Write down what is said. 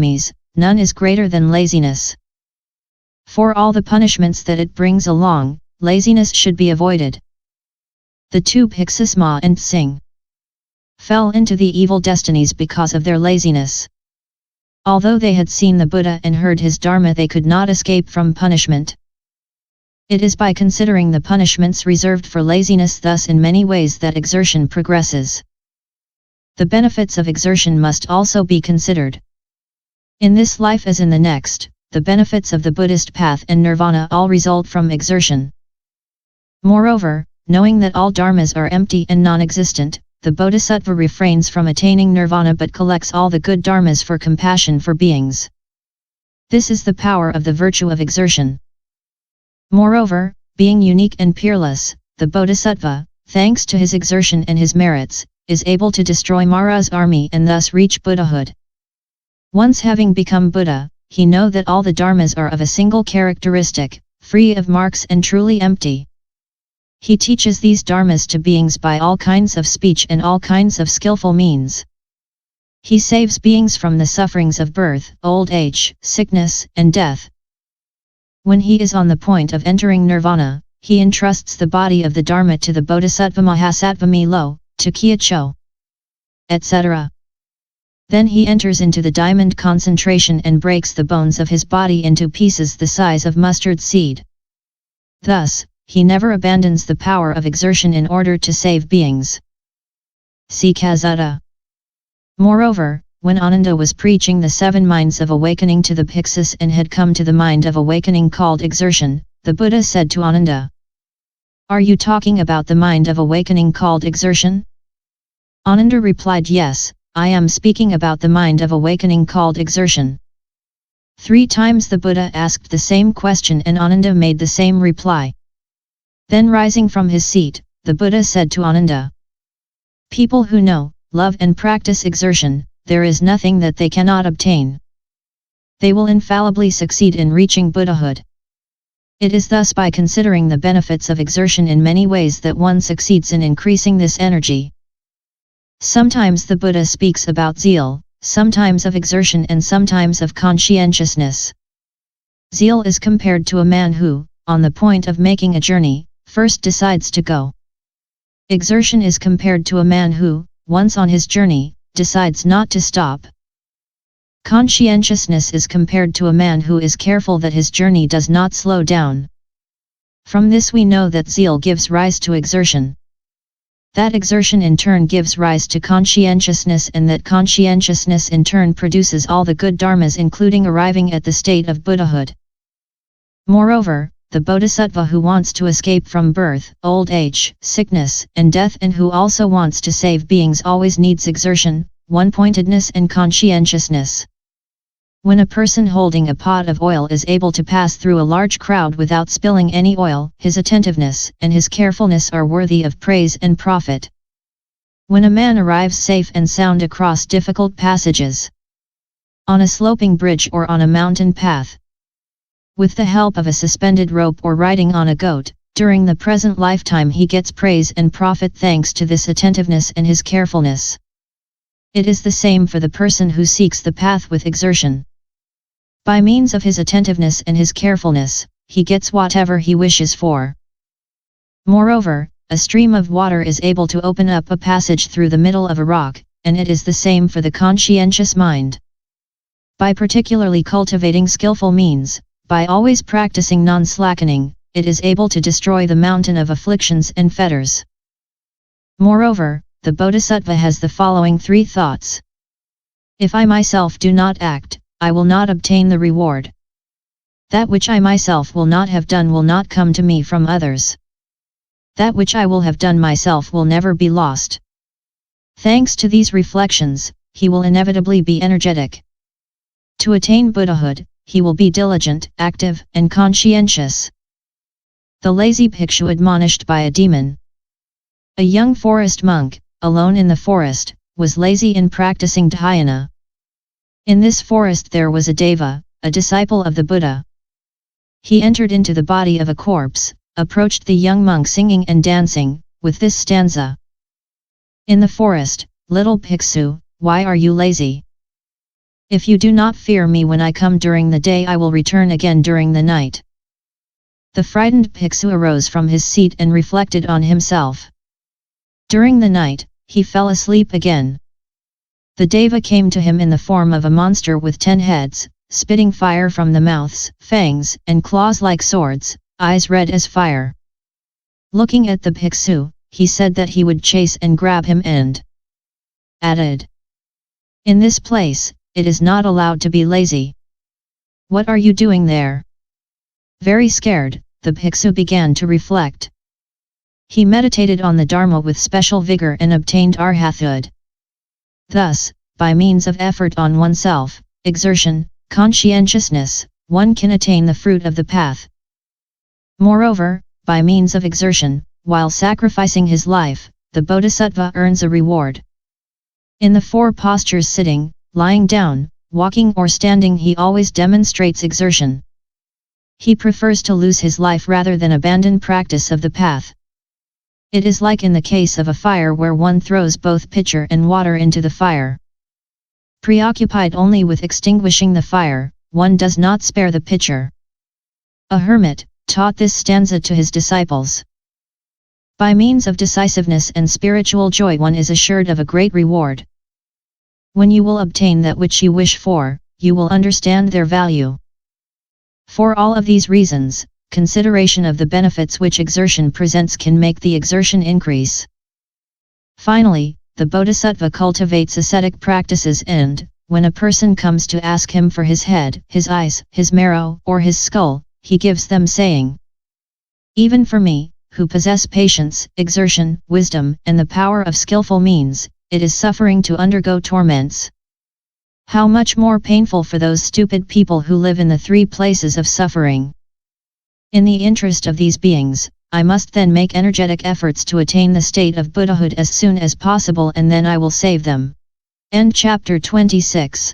enemies, none is greater than laziness. For all the punishments that it brings along, laziness should be avoided. The two Bhiksus Ma and Singh fell into the evil destinies because of their laziness. Although they had seen the Buddha and heard his Dharma, they could not escape from punishment. It is by considering the punishments reserved for laziness thus in many ways that exertion progresses. The benefits of exertion must also be considered. In this life as in the next, the benefits of the Buddhist path and nirvana all result from exertion. Moreover, knowing that all dharmas are empty and non-existent, the bodhisattva refrains from attaining nirvana but collects all the good dharmas for compassion for beings. This is the power of the virtue of exertion. Moreover, being unique and peerless, the bodhisattva, thanks to his exertion and his merits, is able to destroy Mara's army and thus reach Buddhahood. Once having become Buddha, he knows that all the dharmas are of a single characteristic, free of marks and truly empty. He teaches these dharmas to beings by all kinds of speech and all kinds of skillful means. He saves beings from the sufferings of birth, old age, sickness, and death. When he is on the point of entering nirvana, he entrusts the body of the Dharma to the Bodhisattva Mahasattva Milo, to Kyacho, etc. Then he enters into the diamond concentration and breaks the bones of his body into pieces the size of mustard seed. Thus, he never abandons the power of exertion in order to save beings. See Kazutta. Moreover, when Ananda was preaching the 7 minds of awakening to the Bhiksus and had come to the mind of awakening called exertion, the Buddha said to Ananda, "Are you talking about the mind of awakening called exertion?" Ananda replied, "Yes, I am speaking about the mind of awakening called exertion." 3 times the Buddha asked the same question and Ananda made the same reply. Then rising from his seat, the Buddha said to Ananda, "People who know, love and practice exertion, there is nothing that they cannot obtain. They will infallibly succeed in reaching Buddhahood." It is thus by considering the benefits of exertion in many ways that one succeeds in increasing this energy. Sometimes the Buddha speaks about zeal, sometimes of exertion and sometimes of conscientiousness. Zeal is compared to a man who, on the point of making a journey, first decides to go. Exertion is compared to a man who, once on his journey, decides not to stop. Conscientiousness is compared to a man who is careful that his journey does not slow down. From this we know that zeal gives rise to exertion. That exertion in turn gives rise to conscientiousness and that conscientiousness in turn produces all the good dharmas including arriving at the state of Buddhahood. Moreover, the bodhisattva who wants to escape from birth, old age, sickness, and death and who also wants to save beings always needs exertion, one-pointedness and conscientiousness. When a person holding a pot of oil is able to pass through a large crowd without spilling any oil, his attentiveness and his carefulness are worthy of praise and profit. When a man arrives safe and sound across difficult passages, on a sloping bridge or on a mountain path, with the help of a suspended rope or riding on a goat, during the present lifetime he gets praise and profit thanks to this attentiveness and his carefulness. It is the same for the person who seeks the path with exertion. By means of his attentiveness and his carefulness, he gets whatever he wishes for. Moreover, a stream of water is able to open up a passage through the middle of a rock, and it is the same for the conscientious mind. By particularly cultivating skillful means, by always practicing non-slackening, it is able to destroy the mountain of afflictions and fetters. Moreover, the Bodhisattva has the following 3 thoughts. If I myself do not act, I will not obtain the reward. That which I myself will not have done will not come to me from others. That which I will have done myself will never be lost. Thanks to these reflections, he will inevitably be energetic. To attain Buddhahood, he will be diligent, active, and conscientious. The lazy bhikshu admonished by a demon. A young forest monk, alone in the forest, was lazy in practicing dhyana. In this forest there was a deva, a disciple of the Buddha. He entered into the body of a corpse, approached the young monk singing and dancing, with this stanza. In the forest, little bhiksu, why are you lazy? If you do not fear me when I come during the day, I will return again during the night. The frightened Bhiksu arose from his seat and reflected on himself. During the night, he fell asleep again. The Deva came to him in the form of a monster with 10 heads, spitting fire from the mouths, fangs, and claws like swords, eyes red as fire. Looking at the Bhiksu, he said that he would chase and grab him and added, "In this place, it is not allowed to be lazy. What are you doing there?" Very scared, the Bhiksu began to reflect. He meditated on the Dharma with special vigor and obtained arhathood. Thus, by means of effort on oneself, exertion, conscientiousness, one can attain the fruit of the path. Moreover, by means of exertion, while sacrificing his life, the Bodhisattva earns a reward. In the 4 postures sitting, lying down, walking or standing, he always demonstrates exertion. He prefers to lose his life rather than abandon practice of the path. It is like in the case of a fire where one throws both pitcher and water into the fire. Preoccupied only with extinguishing the fire, one does not spare the pitcher. A hermit taught this stanza to his disciples. By means of decisiveness and spiritual joy, one is assured of a great reward. When you will obtain that which you wish for, you will understand their value. For all of these reasons, consideration of the benefits which exertion presents can make the exertion increase. Finally, the Bodhisattva cultivates ascetic practices and, when a person comes to ask him for his head, his eyes, his marrow, or his skull, he gives them, saying, "Even for me, who possess patience, exertion, wisdom, and the power of skillful means, it is suffering to undergo torments. How much more painful for those stupid people who live in the 3 places of suffering. In the interest of these beings, I must then make energetic efforts to attain the state of Buddhahood as soon as possible, and then I will save them." End chapter 26.